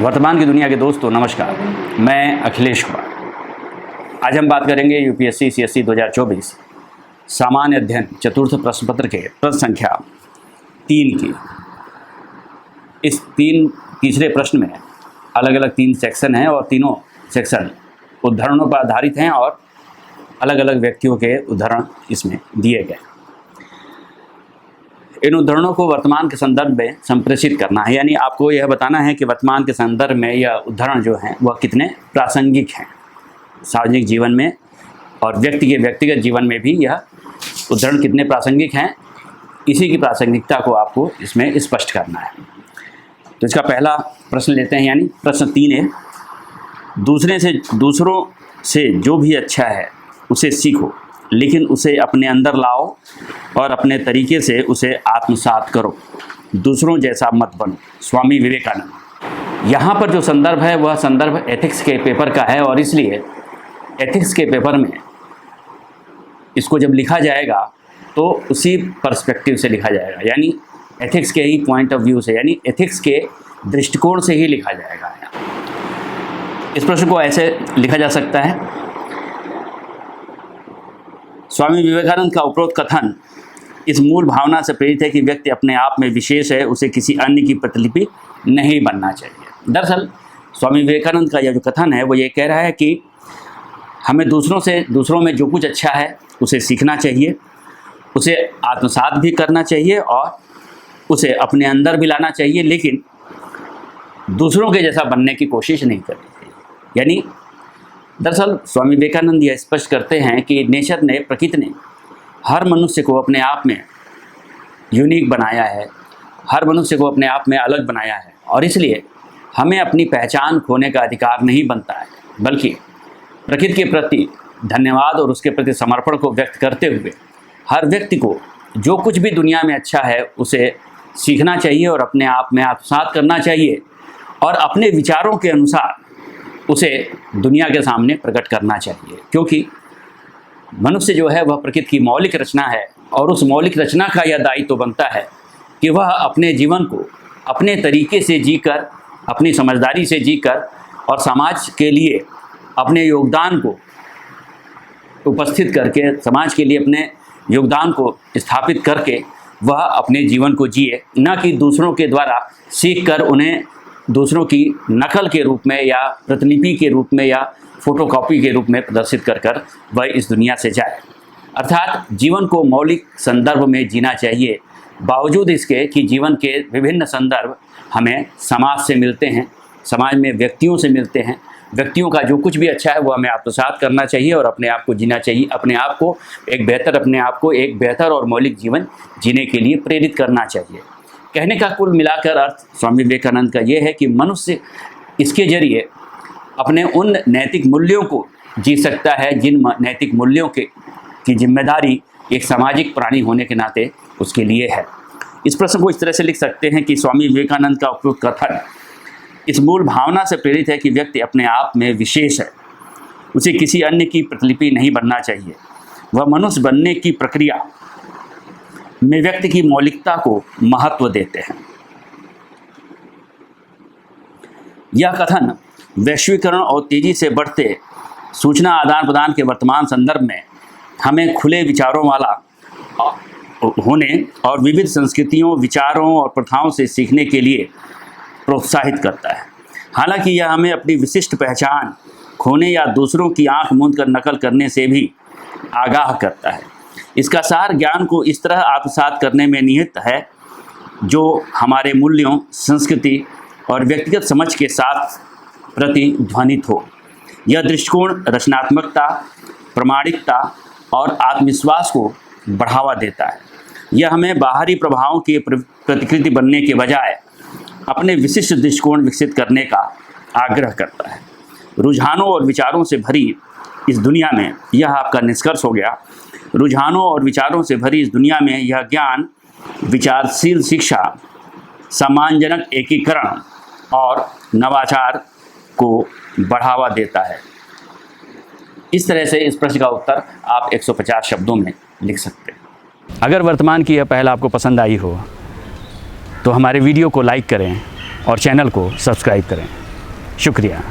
वर्तमान की दुनिया के दोस्तों नमस्कार, मैं अखिलेश कुमार। आज हम बात करेंगे यूपीएससी सीएससी 2024 सामान्य अध्ययन चतुर्थ प्रश्न पत्र के प्रश्न संख्या 3 की। इस तीसरे प्रश्न में अलग अलग 3 सेक्शन हैं और तीनों सेक्शन उद्धरणों पर आधारित हैं और अलग अलग व्यक्तियों के उद्धरण इसमें दिए गए। इन उद्धरणों को वर्तमान के संदर्भ में संप्रेषित करना है, यानी आपको यह बताना है कि वर्तमान के संदर्भ में यह उद्धरण जो हैं वह कितने प्रासंगिक हैं सार्वजनिक जीवन में और व्यक्ति के व्यक्तिगत जीवन में भी यह उद्धरण कितने प्रासंगिक हैं, इसी की प्रासंगिकता को आपको इसमें स्पष्ट करना है। तो इसका पहला प्रश्न लेते हैं, यानी प्रश्न 3 है, दूसरों से जो भी अच्छा है उसे सीखो, लेकिन उसे अपने अंदर लाओ और अपने तरीके से उसे आत्मसात करो, दूसरों जैसा मत बनो। स्वामी विवेकानंद। यहाँ पर जो संदर्भ है वह संदर्भ एथिक्स के पेपर का है और इसलिए एथिक्स के पेपर में इसको जब लिखा जाएगा तो उसी पर्सपेक्टिव से लिखा जाएगा, यानी एथिक्स के ही पॉइंट ऑफ व्यू से, यानी एथिक्स के दृष्टिकोण से ही लिखा जाएगा। इस प्रश्न को ऐसे लिखा जा सकता है, स्वामी विवेकानंद का उपरोक्त कथन इस मूल भावना से प्रेरित है कि व्यक्ति अपने आप में विशेष है, उसे किसी अन्य की प्रतिलिपि नहीं बनना चाहिए। दरअसल स्वामी विवेकानंद का यह जो कथन है वो ये कह रहा है कि हमें दूसरों में जो कुछ अच्छा है उसे सीखना चाहिए, उसे आत्मसात भी करना चाहिए और उसे अपने अंदर भी लाना चाहिए, लेकिन दूसरों के जैसा बनने की कोशिश नहीं करनी चाहिए। यानी दरअसल स्वामी विवेकानंद यह स्पष्ट करते हैं कि प्रकृति ने हर मनुष्य को अपने आप में यूनिक बनाया है, हर मनुष्य को अपने आप में अलग बनाया है और इसलिए हमें अपनी पहचान खोने का अधिकार नहीं बनता है, बल्कि प्रकृति के प्रति धन्यवाद और उसके प्रति समर्पण को व्यक्त करते हुए हर व्यक्ति को जो कुछ भी दुनिया में अच्छा है उसे सीखना चाहिए और अपने आप में आत्मसात करना चाहिए और अपने विचारों के अनुसार उसे दुनिया के सामने प्रकट करना चाहिए, क्योंकि मनुष्य जो है वह प्रकृति की मौलिक रचना है और उस मौलिक रचना का यह दायित्व बनता है कि वह अपने जीवन को अपने तरीके से जीकर, अपनी समझदारी से जीकर और समाज के लिए अपने योगदान को उपस्थित करके, समाज के लिए अपने योगदान को स्थापित करके वह अपने जीवन को जिए, न कि दूसरों के द्वारा सीख कर उन्हें दूसरों की नकल के रूप में या प्रतिलिपि के रूप में या फोटोकॉपी के रूप में प्रदर्शित कर वह इस दुनिया से जाए। अर्थात जीवन को मौलिक संदर्भ में जीना चाहिए, बावजूद इसके कि जीवन के विभिन्न संदर्भ हमें समाज से मिलते हैं, समाज में व्यक्तियों से मिलते हैं। व्यक्तियों का जो कुछ भी अच्छा है वो हमें आत्मसात करना चाहिए और अपने आप को जीना चाहिए, अपने आप को एक बेहतर और मौलिक जीवन जीने के लिए प्रेरित करना चाहिए। कहने का कुल मिलाकर अर्थ स्वामी विवेकानंद का ये है कि मनुष्य इसके जरिए अपने उन नैतिक मूल्यों को जी सकता है जिन नैतिक मूल्यों की जिम्मेदारी एक सामाजिक प्राणी होने के नाते उसके लिए है। इस प्रश्न को इस तरह से लिख सकते हैं कि स्वामी विवेकानंद का उपयुक्त कथन इस मूल भावना से प्रेरित है कि व्यक्ति अपने आप में विशेष है, उसे किसी अन्य की प्रतिलिपि नहीं बनना चाहिए। वह मनुष्य बनने की प्रक्रिया में व्यक्ति की मौलिकता को महत्व देते हैं। यह कथन वैश्वीकरण और तेजी से बढ़ते सूचना आदान प्रदान के वर्तमान संदर्भ में हमें खुले विचारों वाला होने और विविध संस्कृतियों, विचारों और प्रथाओं से सीखने के लिए प्रोत्साहित करता है। हालांकि यह हमें अपनी विशिष्ट पहचान खोने या दूसरों की आंख मूंद कर नकल करने से भी आगाह करता है। इसका सार ज्ञान को इस तरह आत्मसात करने में निहित है जो हमारे मूल्यों, संस्कृति और व्यक्तिगत समझ के साथ प्रतिध्वनित हो। यह दृष्टिकोण रचनात्मकता, प्रामाणिकता और आत्मविश्वास को बढ़ावा देता है। यह हमें बाहरी प्रभावों की प्रतिकृति बनने के बजाय अपने विशिष्ट दृष्टिकोण विकसित करने का आग्रह करता है। रुझानों और विचारों से भरी इस दुनिया में, यह आपका निष्कर्ष हो गया, रुझानों और विचारों से भरी इस दुनिया में यह ज्ञान विचारशील शिक्षा, सम्मानजनक एकीकरण और नवाचार को बढ़ावा देता है। इस तरह से इस प्रश्न का उत्तर आप 150 शब्दों में लिख सकते हैं। अगर वर्तमान की यह पहल आपको पसंद आई हो तो हमारे वीडियो को लाइक करें और चैनल को सब्सक्राइब करें। शुक्रिया।